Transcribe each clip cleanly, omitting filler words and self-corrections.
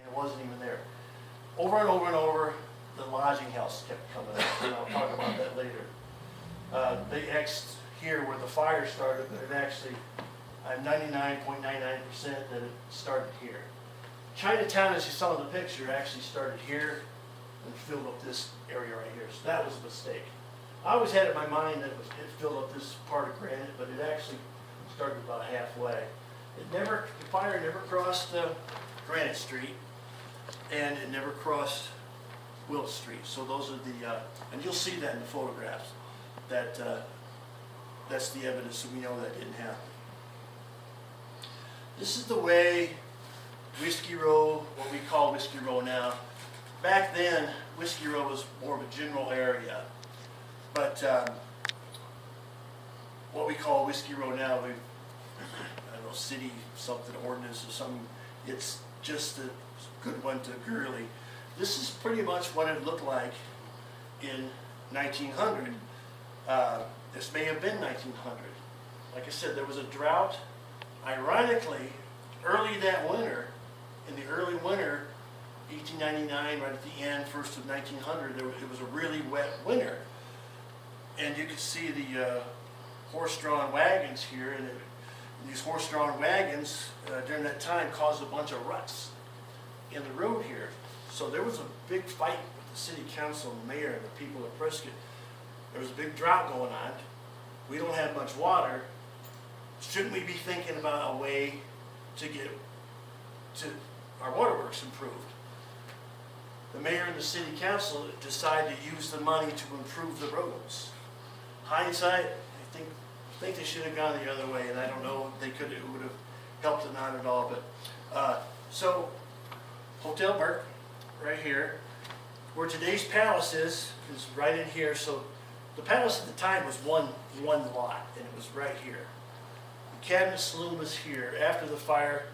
It wasn't even there. Over and over and over, the lodging house kept coming up, and I'll talk about that later. They X'd here where the fire started, but it actually, I'm 99.99% that it started here. Chinatown, as you saw in the picture, actually started here and filled up this area right here. So that was a mistake. I always had in my mind that it filled up this part of Granite, but it actually started about halfway. The fire never crossed Granite Street, and it never crossed Will Street. So those are the, and you'll see that in the photographs, that that's the evidence, so we know that didn't happen. This is the way Whiskey Row, what we call Whiskey Row now. Back then, Whiskey Row was more of a general area, but what we call Whiskey Row now, I don't know, city something ordinance or something, it's just a good one to Gurley. This is pretty much what it looked like in 1900. This may have been 1900. Like I said, there was a drought. Ironically, early that winter, in the early winter, 1899, right at the end, first of 1900, it was a really wet winter. And you can see the horse-drawn wagons here, and these horse-drawn wagons during that time caused a bunch of ruts in the road here. So there was a big fight with the city council and the mayor and the people of Prescott. There was a big drought going on. We don't have much water. Shouldn't we be thinking about a way to get to our waterworks improved? The mayor and the city council decided to use the money to improve the roads. Hindsight, I think they should have gone the other way, and I don't know if they could. It would have helped them out at all. But so Hotel Burke, right here, where today's palace is right in here. So the palace at the time was one lot, and it was right here. The Cabinet Saloon was here. After the fire,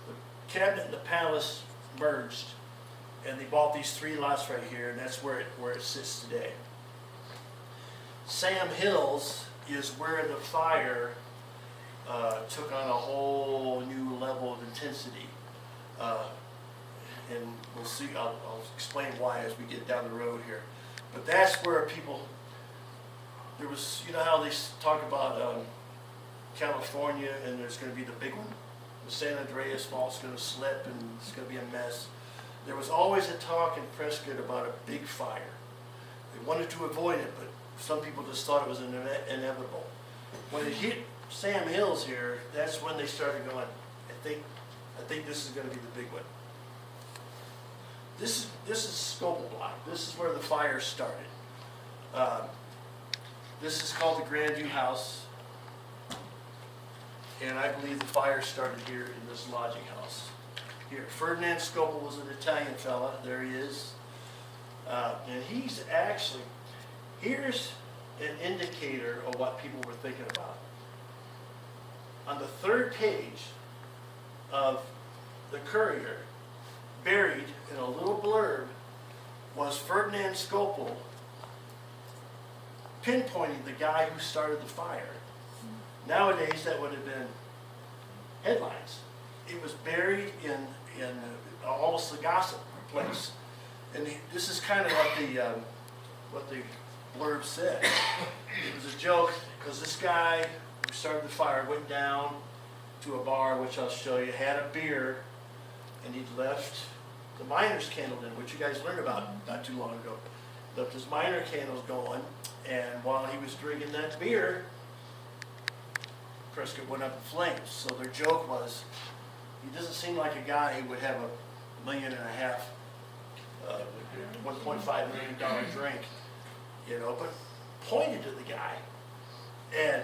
the Cabinet and the palace merged, and they bought these 3 lots right here, and that's where it sits today. Sam Hills is where the fire took on a whole new level of intensity. And we'll see, I'll explain why as we get down the road here. But that's where people, there was, you know how they talk about California, and there's going to be the big one? The San Andreas Fault's going to slip, and it's going to be a mess. There was always a talk in Prescott about a big fire. They wanted to avoid it, but some people just thought it was inevitable. When it hit Sam Hills here, that's when they started going, I think this is going to be the big one. This is Scopel Block. This is where the fire started. This is called the Grandview House, and I believe the fire started here in this lodging house. Here, Ferdinand Scopel was an Italian fella. There he is, and he's actually, here's an indicator of what people were thinking about. On the 3rd page of the Courier, buried in a little blurb, was Ferdinand Scopel pinpointing the guy who started the fire. Nowadays, that would have been headlines. It was buried in almost the gossip place. And this is kind of what the blurb said. It was a joke because this guy who started the fire went down to a bar, which I'll show you, had a beer, and he'd left the miner's candle in, which you guys learned about not too long ago. Left his miner candles going, and while he was drinking that beer, Prescott went up in flames. So their joke was, he doesn't seem like a guy who would have $1.5 million, $1.5 million drink, you know, but pointed to the guy. And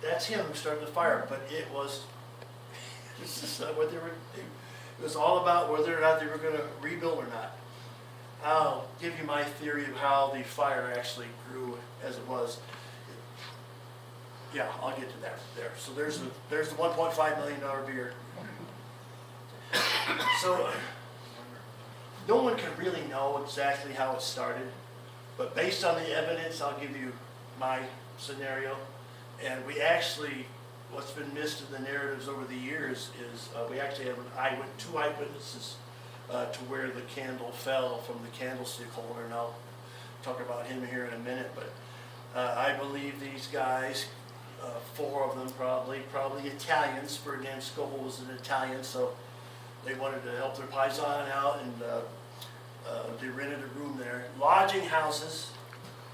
that's him who started the fire, but it was, this is what they were, it was all about whether or not they were going to rebuild or not. I'll give you my theory of how the fire actually grew as it was. Yeah, I'll get to that there. So there's the $1.5 million beer. So no one can really know exactly how it started, but based on the evidence, I'll give you my scenario. And we actually, what's been missed in the narratives over the years is we actually have 2 eyewitnesses to where the candle fell from the candlestick holder, and I'll talk about him here in a minute. But I believe these guys, 4 of them probably Italians. Ferdinand Scoble was an Italian, so they wanted to help their paisan out, and they rented a room there. Lodging houses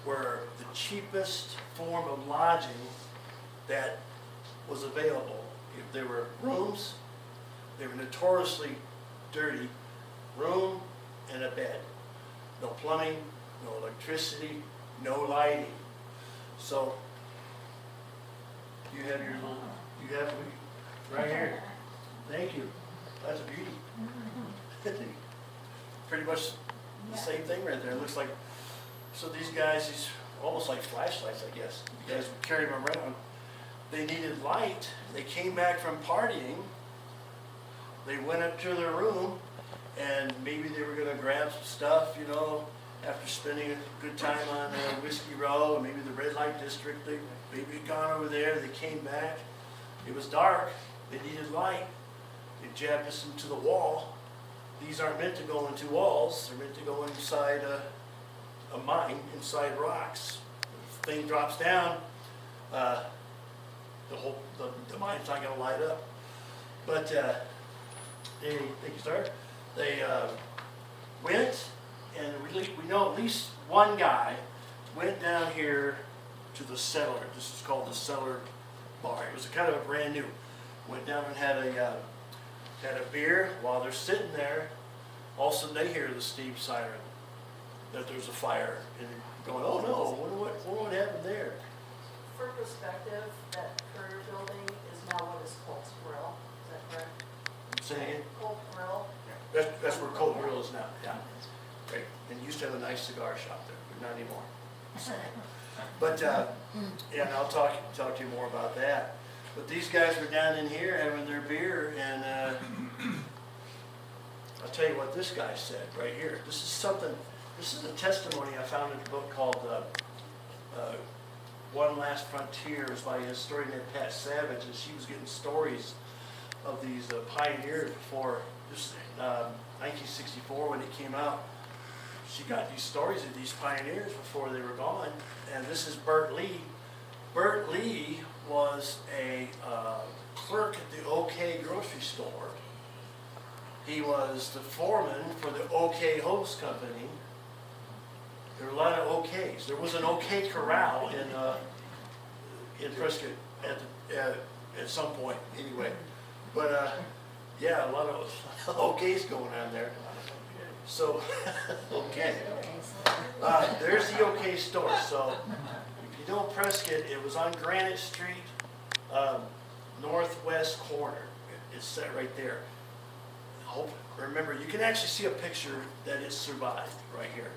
were the cheapest form of lodging that was available. If there were rooms, they were notoriously dirty. Room and a bed. No plumbing, no electricity, no lighting. So you have your little, you have right here. Thank you. That's a beauty. Pretty much the same thing right there. It looks like, so these guys, these almost like flashlights, I guess. You guys would carry them around. They needed light. They came back from partying. They went up to their room, and maybe they were going to grab some stuff, you know, after spending a good time on Whiskey Row, and maybe the red light district. They maybe had gone over there. They came back. It was dark. They needed light. They jabbed us into the wall. These aren't meant to go into walls. They're meant to go inside a mine, inside rocks. If the thing drops down, the mine's not going to light up. But they went, and we know at least one guy went down here to the cellar. This is called the cellar bar. It was kind of a brand new. Went down and had a beer. While they're sitting there, all of a sudden they hear the steam siren that there's a fire, and they're going, "Oh no! What happened there?" For perspective, that Courier building is now what is Colt's Grill. Is that correct? Say it again. Colt Grill. Yeah, that's where Colt Grill is now. Yeah, right. And used to have a nice cigar shop there, but not anymore. But yeah, and I'll talk to you more about that. But these guys were down in here having their beer, and I'll tell you what this guy said right here. This is something. This is a testimony I found in a book called One Last Frontier. It was by a historian named Pat Savage, and she was getting stories of these pioneers before this 1964 when it came out. She got these stories of these pioneers before they were gone, and this is Bert Lee. Bert Lee was a clerk at the OK grocery store. He was the foreman for the OK Hose Company. There were a lot of OKs. There was an OK Corral in Prescott at some point, anyway. But yeah, a lot of OKs going on there. So, okay. There's the OK store. So, if you know Prescott, it was on Granite Street, northwest corner. It's set right there. Remember, you can actually see a picture that it survived right here.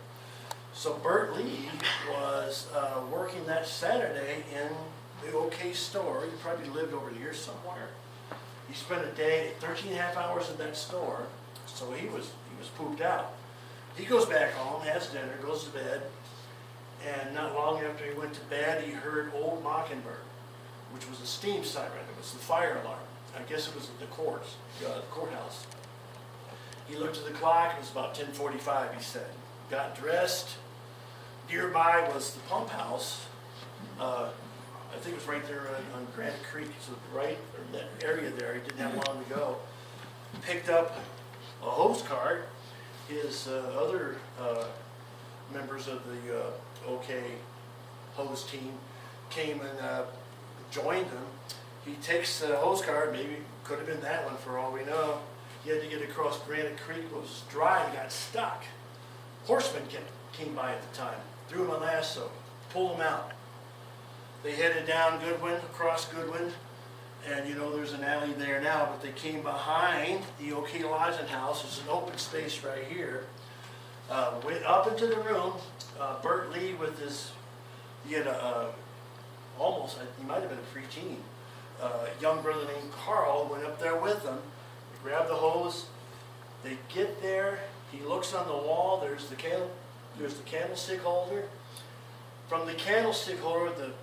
So Bert Lee was working that Saturday in the OK store. He probably lived over here somewhere. He spent a day, 13 and a half hours in that store, so he was pooped out. He goes back home, has dinner, goes to bed, and not long after he went to bed, he heard Old Mockingbird, which was a steam siren. It was the fire alarm. I guess it was at the courthouse. He looked at the clock. It was about 10:45, he said. Got dressed. Nearby was the pump house. I think it was right there on Granite Creek. So right in that area there, he didn't have long to go. Picked up a hose cart. His other members of the OK hose team came and joined him. He takes the hose cart. Maybe could have been that one for all we know. He had to get across Granite Creek. It was dry and got stuck. Horsemen came by at the time, threw him a lasso, pulled him out. They headed down Goodwin, across Goodwin, and you know there's an alley there now, but they came behind the OK Lodging House. There's an open space right here. Went up into the room. Bert Lee with his, he had he might have been a preteen. Young brother named Carl went up there with them. They grabbed the hose. They get there. He looks on the wall. There's the candlestick holder. From the candlestick holder,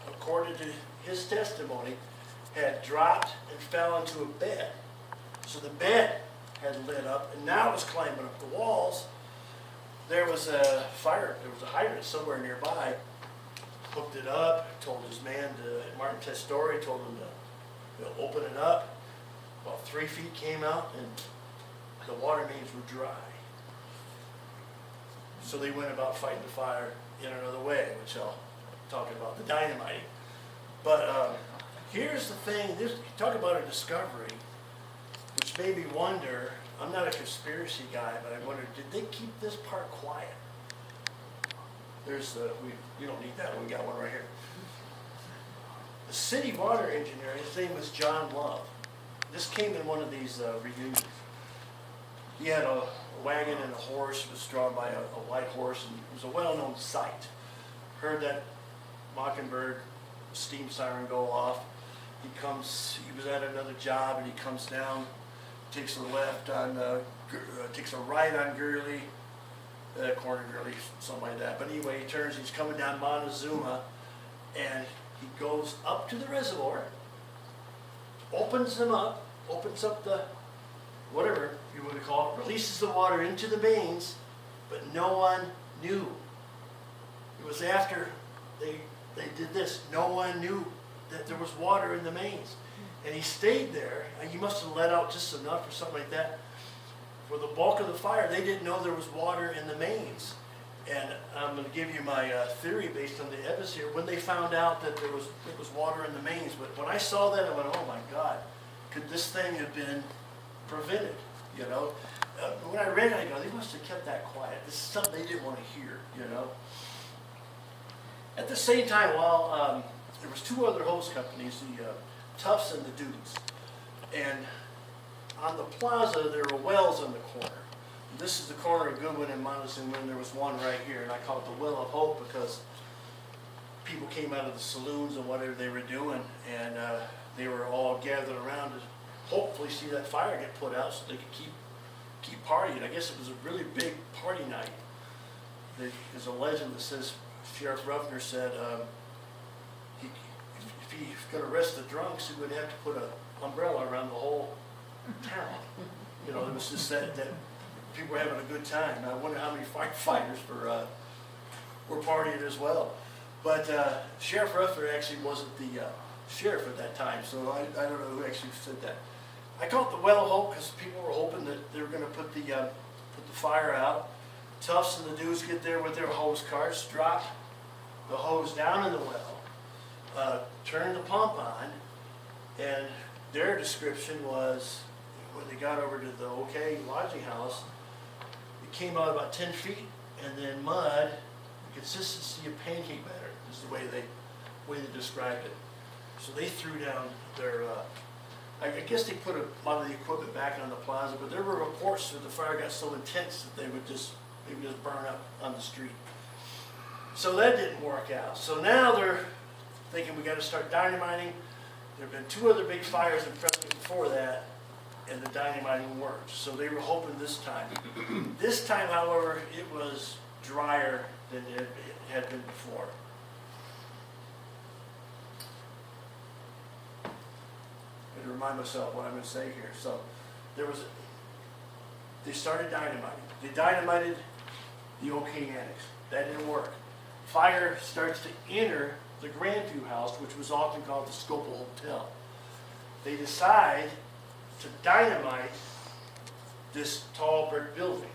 according to his testimony, had dropped and fell into a bed. So the bed had lit up, and now it was climbing up the walls. There was a hydrant somewhere nearby. Hooked it up, told his man, Martin Testori, told him to open it up. About 3 feet came out, and the water mains were dry. So they went about fighting the fire in another way, which I'll talk about, the dynamiting. But here's the thing, talk about a discovery, which made me wonder, I'm not a conspiracy guy, but I wondered, did they keep this part quiet? You don't need that one, we got one right here. The city water engineer, his name was John Love. This came in one of these reunions. He had a wagon and a horse, was drawn by a white horse, and it was a well-known sight. Heard that Mockingbird steam siren go off. He was at another job, and he comes down, takes a left on, takes a right on Gurley, corner Gurley, something like that. But anyway, he turns, he's coming down Montezuma, and he goes up to the reservoir, opens up the, whatever you would call it, releases the water into the mains, but no one knew. It was after they did this, no one knew that there was water in the mains. And he stayed there, and he must have let out just enough or something like that. For the bulk of the fire, they didn't know there was water in the mains. And I'm going to give you my theory based on the evidence here. When they found out that there was water in the mains, but when I saw that, I went, oh my God, could this thing have been prevented? You know, when I read it, I go, they must have kept that quiet. This is something they didn't want to hear. You know. At the same time, while there was two other hose companies, the Tufts and the Dudes, and on the plaza there were wells on the corner. This is the corner of Goodwin and Montezuma, and there was one right here, and I call it the Well of Hope because people came out of the saloons and whatever they were doing, and they were all gathered around to hopefully see that fire get put out so they could keep partying. I guess it was a really big party night. There's a legend that says Sheriff Ruffner said if he's going to arrest the drunks, he would have to put an umbrella around the whole town. You know, it was just that people were having a good time. I wonder how many firefighters were partying as well. But Sheriff Ruffner actually wasn't the sheriff at that time, so I don't know who actually said that. I call it the Well of Hope because people were hoping that they were going to put the fire out. Tufts and the Dudes get there with their hose carts, drop the hose down in the well, turn the pump on, and their description was when they got over to the OK lodging house, it came out about 10 feet, and then mud, the consistency of pancake batter is the way they described it. So they threw down their, I guess they put a lot of the equipment back on the plaza, but there were reports that the fire got so intense that they would just burn up on the street. So that didn't work out. So now they're thinking we got to start dynamiting. There have been two other big fires in Prescott before that, and the dynamiting worked. So they were hoping this time. This time, however, it was drier than it had been before. I'm going to remind myself what I'm going to say here. So they started dynamiting. They dynamited the OK Annex. That didn't work. Fire starts to enter the Grandview House, which was often called the Scopel Hotel. They decide to dynamite this tall brick building.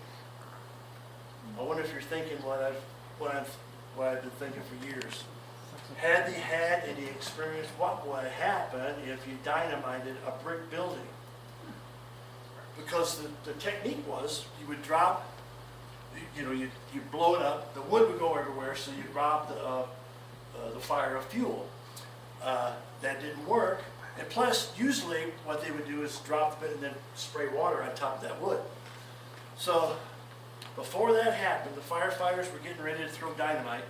I wonder if you're thinking what I've been thinking for years. Had they had any experience, what would happen if you dynamited a brick building? Because the technique was you would drop, you blow it up, the wood would go everywhere, so you drop the fire of fuel. That didn't work. And plus, usually what they would do is drop it and then spray water on top of that wood. So before that happened, the firefighters were getting ready to throw dynamite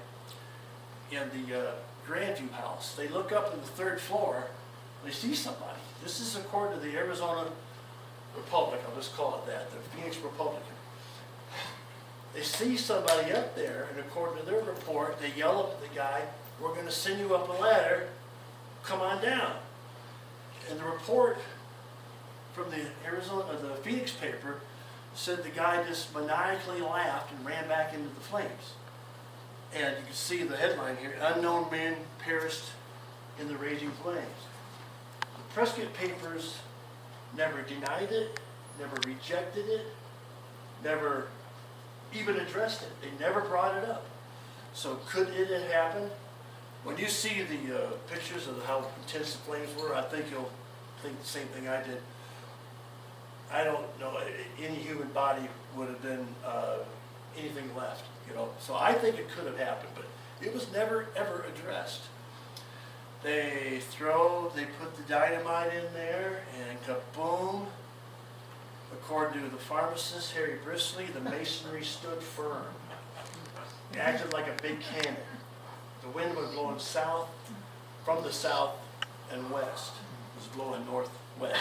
in the Grandview House. They look up on the third floor, they see somebody. This is according to the Arizona Republic, I'll just call it that, the Phoenix Republican. They see somebody up there, and according to their report, they yell up at the guy, "We're going to send you up a ladder, come on down." And the report from the the Phoenix paper said the guy just maniacally laughed and ran back into the flames. And you can see the headline here, unknown man perished in the raging flames. The Prescott papers never denied it, never rejected it, never even addressed it. They never brought it up. So could it have happened? When you see the pictures of how intense the flames were, I think you'll think the same thing I did. I don't know any human body would have been anything left, you know. So I think it could have happened, but it was never ever addressed. They put the dynamite in there, and kaboom! According to the pharmacist Harry Brisley, the masonry stood firm. It acted like a big cannon. The wind was blowing south, from the south and west. It was blowing northwest.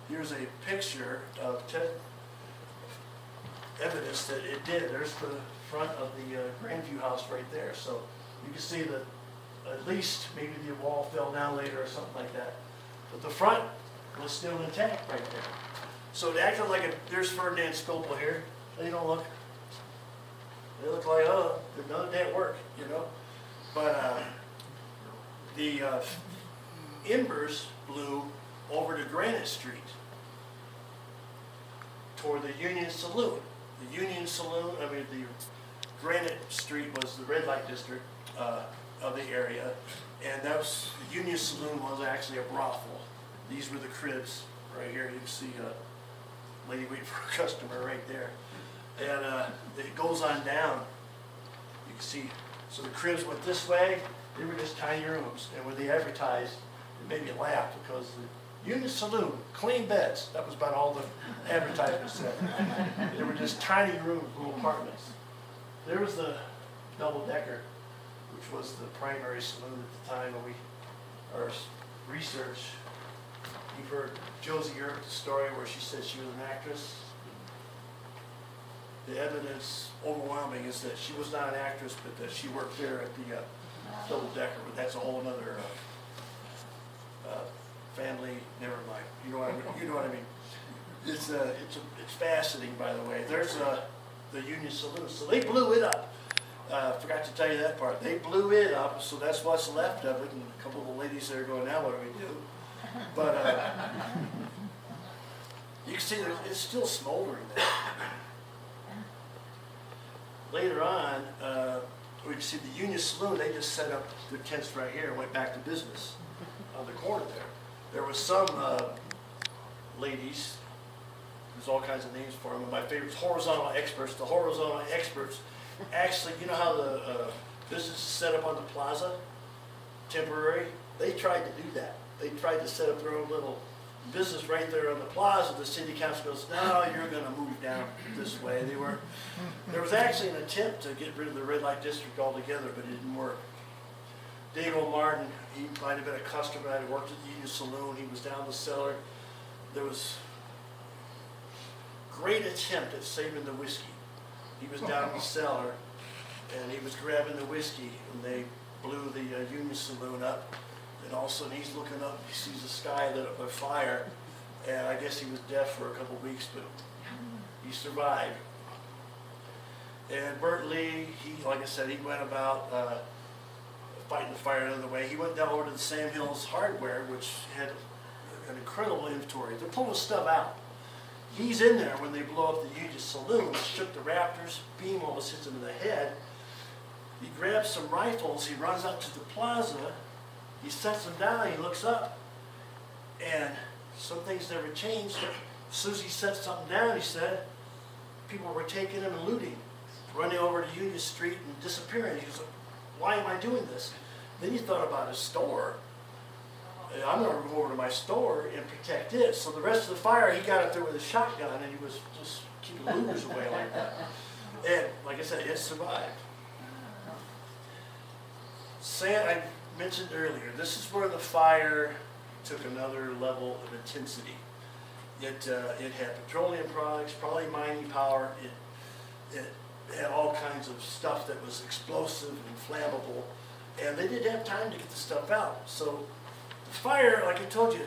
Here's a picture of evidence that it did. There's the front of the Grandview house right there. So you can see that at least maybe the wall fell down later or something like that. But the front was still intact right there. So it acted like there's Ferdinand Scopel here. They don't look. They look like, oh, none of that work, you know. But the embers blew over to Granite Street toward the Union Saloon. The Union Saloon, the Granite Street was the red light district of the area, and that was, the Union Saloon was actually a brothel. These were the cribs right here. You can see a lady waiting for a customer right there. And it goes on down. You can see, so the cribs went this way. They were just tiny rooms. And when they advertised, it made me laugh because the Union Saloon, clean beds. That was about all the advertisements said. They were just tiny rooms, little apartments. There was the double-decker, which was the primary saloon at the time when our research. You've heard Josie Eric's story where she said she was an actress. The evidence, overwhelming, is that she was not an actress, but that she worked there at the double-decker. But that's a whole other family. Never mind. You know what I mean. It's fascinating, by the way. There's the Union Saloon. So they blew it up. Forgot to tell you that part. They blew it up, so that's what's left of it. And a couple of the ladies there are going, now what do we do? But you can see that it's still smoldering there. Later on, we can see the Union Saloon, they just set up their tents right here and went back to business on the corner there. There was some ladies, there's all kinds of names for them, and my favorite is horizontal experts. The horizontal experts, actually, you know how the business is set up on the plaza, temporary? They tried to do that. They tried to set up their own little business right there on the plaza. The city council goes, no, you're going to move down this way. There was actually an attempt to get rid of the red light district altogether, but it didn't work. Dago Martin, he might have been a customer that had worked at the Union Saloon. He was down the cellar. There was great attempt at saving the whiskey. He was down in the cellar, and he was grabbing the whiskey, and they blew the Union Saloon up. And all of a sudden he's looking up, he sees the sky lit up by fire, and I guess he was deaf for a couple of weeks, but he survived. And Bert Lee, like I said, he went about fighting the fire another way. He went down over to the Sam Hills Hardware, which had an incredible inventory. They're pulling stuff out. He's in there when they blow up the Union Saloon, shook the Raptors, beam almost hits him in the head. He grabs some rifles, he runs out to the plaza, he sets them down, he looks up, and some things never changed. As soon as he set something down, he said, people were taking him and looting, running over to Union Street and disappearing. He was like, why am I doing this? Then he thought about his store. I'm going to go over to my store and protect it. So the rest of the fire, he got up there with a shotgun, and he was just keeping looters away like that. And like I said, it survived. I mentioned earlier, this is where the fire took another level of intensity. It had petroleum products, probably mining power. It had all kinds of stuff that was explosive and flammable, and they didn't have time to get the stuff out. So the fire, like I told you,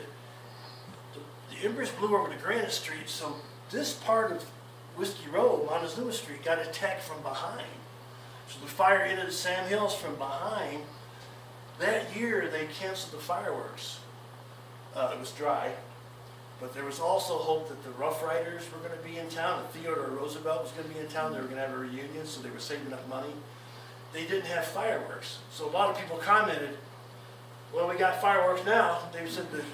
the embers blew over to Granite Street, so this part of Whiskey Row, Montezuma Street, got attacked from behind. So the fire entered Sam Hills from behind. That year, they canceled the fireworks. It was dry, but there was also hope that the Rough Riders were going to be in town, and Theodore Roosevelt was going to be in town. They were going to have a reunion, so they were saving up money. They didn't have fireworks, so a lot of people commented, "Well, we got fireworks now." They said that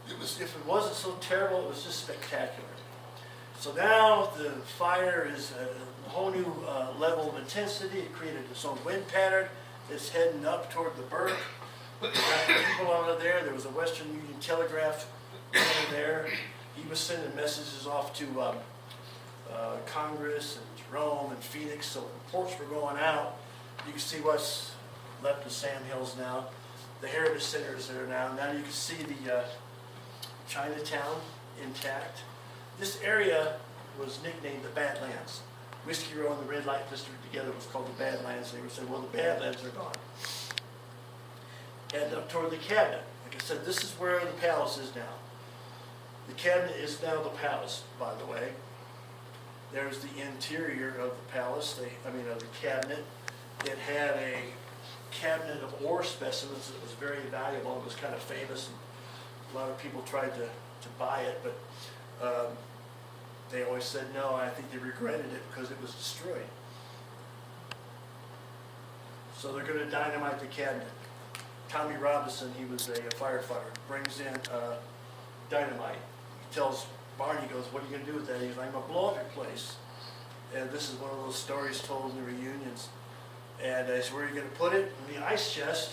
if it wasn't so terrible, it was just spectacular. So now the fire is a whole new level of intensity. It created its own wind pattern. It's heading up toward the Burke. Got people over there. There was a Western Union Telegraph man there. He was sending messages off to Congress and Jerome and Phoenix, so reports were going out. You can see what's left of Sam Hills now. The Heritage Center is there now. Now you can see the Chinatown intact. This area was nicknamed the Badlands. Whiskey Row and the Red Light District together was called the Badlands. They were saying, well, the Badlands are gone. And up toward the cabinet. Like I said, this is where the palace is now. The cabinet is now the palace, by the way. There's the interior of the palace, of the cabinet. It had a cabinet of ore specimens that was very valuable. It was kind of famous, and a lot of people tried to buy it, but they always said no. I think they regretted it because it was destroyed. So they're going to dynamite the cabinet. Tommy Robinson, he was a firefighter, brings in dynamite. He tells Barney, he goes, "What are you going to do with that?" He's like, "I'm going to blow up your place." And this is one of those stories told in the reunions. And I said, "Where are you going to put it?" "In the ice chest."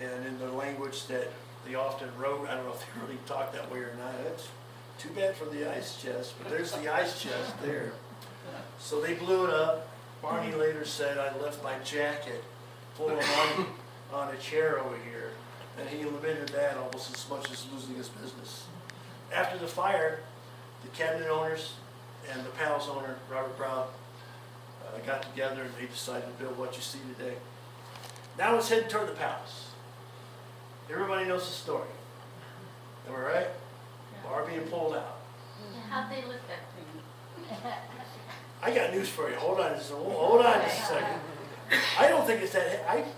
And in the language that they often wrote, I don't know if they really talked that way or not. It's too bad for the ice chest, but there's the ice chest there. So they blew it up. Barney later said, "I left my jacket full of money on a chair over here." And he lamented that almost as much as losing his business. After the fire, the cabinet owners and the palace owner, Robert Brown, got together and they decided to build what you see today. Now it's heading toward the palace. Everybody knows the story. Am I right? Bar being pulled out. How'd they look that thing? I got news for you. Hold on just a second. I don't think it's that heavy.